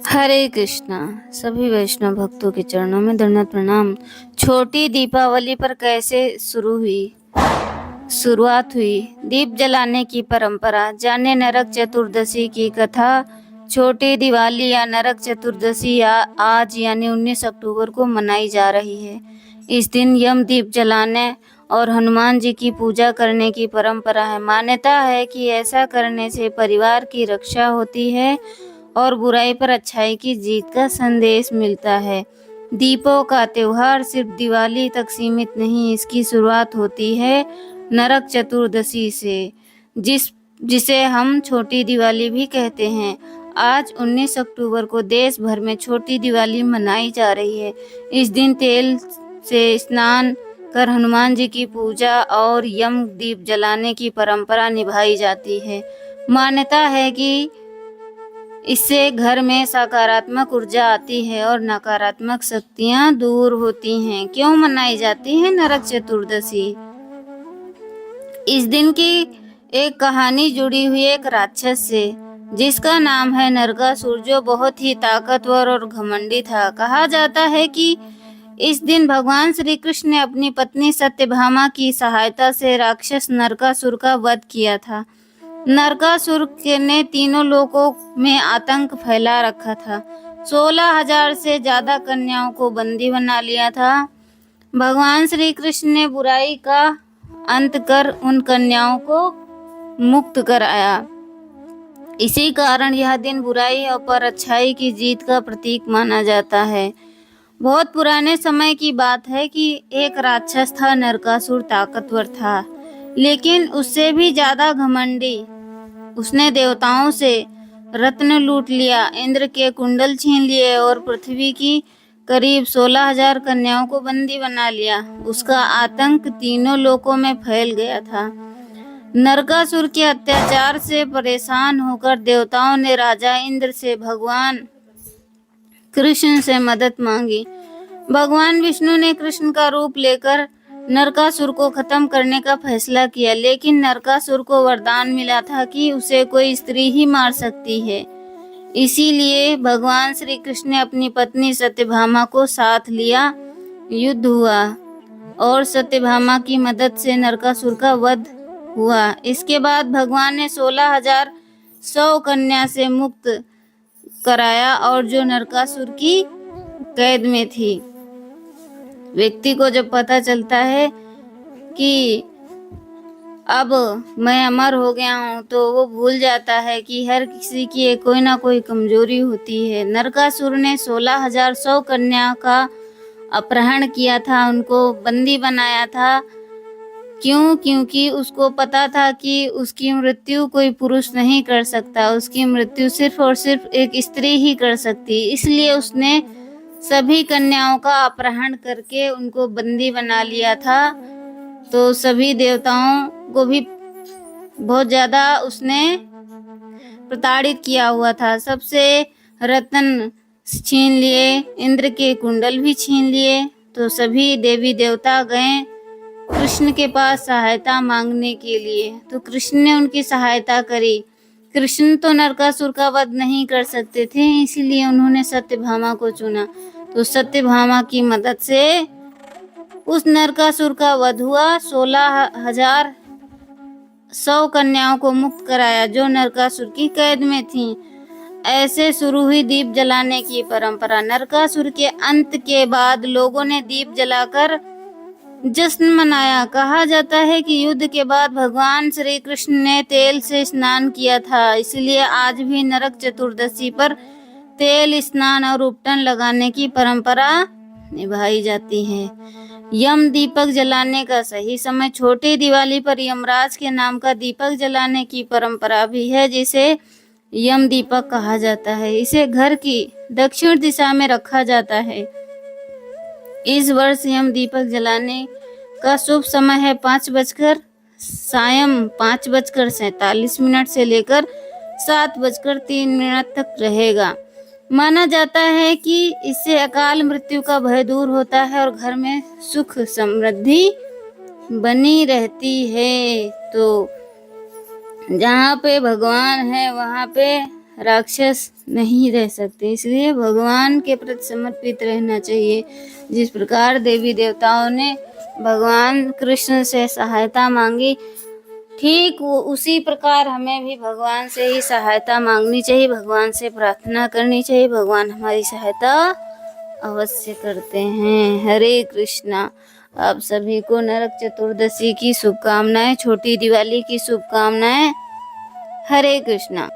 हरे कृष्णा। सभी वैष्णव भक्तों के चरणों में दंडवत प्रणाम। छोटी दीपावली पर कैसे शुरुआत हुई। दीप जलाने की परंपरा जाने नरक चतुर्दशी की कथा। छोटी दिवाली या नरक चतुर्दशी आज यानी 19 अक्टूबर को मनाई जा रही है। इस दिन यम दीप जलाने और हनुमान जी की पूजा करने की परंपरा है। मान्यता है कि ऐसा करने से परिवार की रक्षा होती है और बुराई पर अच्छाई की जीत का संदेश मिलता है। दीपों का त्योहार सिर्फ दिवाली तक सीमित नहीं, इसकी शुरुआत होती है नरक चतुर्दशी से, जिसे हम छोटी दिवाली भी कहते हैं। आज 19 अक्टूबर को देश भर में छोटी दिवाली मनाई जा रही है। इस दिन तेल से स्नान कर हनुमान जी की पूजा और यम दीप जलाने की परंपरा निभाई जाती है। मान्यता है कि इससे घर में सकारात्मक ऊर्जा आती है और नकारात्मक शक्तियां दूर होती हैं। क्यों मनाई जाती है नरक चतुर्दशी? इस दिन की एक कहानी जुड़ी हुई एक राक्षस से, जिसका नाम है नरकासुर, जो बहुत ही ताकतवर और घमंडी था। कहा जाता है कि इस दिन भगवान श्री कृष्ण ने अपनी पत्नी सत्यभामा की सहायता से राक्षस नरकासुर का वध किया था। नरकासुर ने तीनों लोकों में आतंक फैला रखा था। 16,000 से ज्यादा कन्याओं को बंदी बना लिया था। भगवान श्री कृष्ण ने बुराई का अंत कर उन कन्याओं को मुक्त कराया। इसी कारण यह दिन बुराई पर अच्छाई की जीत का प्रतीक माना जाता है। बहुत पुराने समय की बात है कि एक राक्षस था। नरकासुर ताकतवर था, लेकिन उससे भी ज्यादा घमंडी। उसने देवताओं से रत्न लूट लिया, इंद्र के कुंडल छीन लिए और पृथ्वी की करीब 16,000 कन्याओं को बंदी बना लिया। उसका आतंक तीनों लोकों में फैल गया था। नरकासुर के अत्याचार से परेशान होकर देवताओं ने राजा इंद्र से भगवान कृष्ण से मदद मांगी। भगवान विष्णु ने कृष्ण का रूप लेकर नरकासुर को खत्म करने का फैसला किया, लेकिन नरकासुर को वरदान मिला था कि उसे कोई स्त्री ही मार सकती है। इसीलिए भगवान श्री कृष्ण ने अपनी पत्नी सत्यभामा को साथ लिया। युद्ध हुआ और सत्यभामा की मदद से नरकासुर का वध हुआ। इसके बाद भगवान ने 16,100 कन्या से मुक्त कराया और जो नरकासुर की कैद में थी। व्यक्ति को जब पता चलता है कि अब मैं अमर हो गया हूँ, तो वो भूल जाता है कि हर किसी की कोई ना कोई कमजोरी होती है। नरकासुर ने 16,100 कन्या का अपहरण किया था, उनको बंदी बनाया था। क्यों? क्योंकि उसको पता था कि उसकी मृत्यु कोई पुरुष नहीं कर सकता, उसकी मृत्यु सिर्फ और सिर्फ एक स्त्री ही कर सकती। इसलिए उसने सभी कन्याओं का अपहरण करके उनको बंदी बना लिया था। तो सभी देवताओं को भी बहुत ज्यादा उसने प्रताड़ित किया हुआ था। सबसे रत्न छीन लिए, इंद्र के कुंडल भी छीन लिए। तो सभी देवी देवता गए कृष्ण के पास सहायता मांगने के लिए। तो कृष्ण ने उनकी सहायता करी। कृष्ण तो नरकासुर का वध नहीं कर सकते थे, इसीलिए उन्होंने सत्यभामा को चुना। तो सत्यभामा की मदद से उस नरकासुर का वध हुआ। 16,100 कन्याओं को मुक्त कराया जो नरकासुर की कैद में थीं। ऐसे शुरू हुई दीप जलाने की परंपरा। नरकासुर के अंत के बाद लोगों ने दीप जलाकर जश्न मनाया। कहा जाता है कि युद्ध के बाद भगवान श्री कृष्ण ने तेल से स्नान किया था, इसलिए आज भी नरक चतुर्दशी पर तेल स्नान और उपटन लगाने की परंपरा निभाई जाती है। यम दीपक जलाने का सही समय। छोटी दिवाली पर यमराज के नाम का दीपक जलाने की परंपरा भी है, जिसे यम दीपक कहा जाता है। इसे घर की दक्षिण दिशा में रखा जाता है। इस वर्ष यम दीपक जलाने का शुभ समय है सायं 5:47 से लेकर 7:03 तक रहेगा। माना जाता है कि इससे अकाल मृत्यु का भय दूर होता है और घर में सुख समृद्धि बनी रहती है। तो जहाँ पे भगवान है वहाँ पे राक्षस नहीं रह सकते। इसलिए भगवान के प्रति समर्पित रहना चाहिए। जिस प्रकार देवी देवताओं ने भगवान कृष्ण से सहायता मांगी, ठीक वो उसी प्रकार हमें भी भगवान से ही सहायता मांगनी चाहिए, भगवान से प्रार्थना करनी चाहिए। भगवान हमारी सहायता अवश्य करते हैं। हरे कृष्णा। आप सभी को नरक चतुर्दशी की शुभकामनाएं, छोटी दिवाली की शुभकामनाएं। हरे कृष्णा।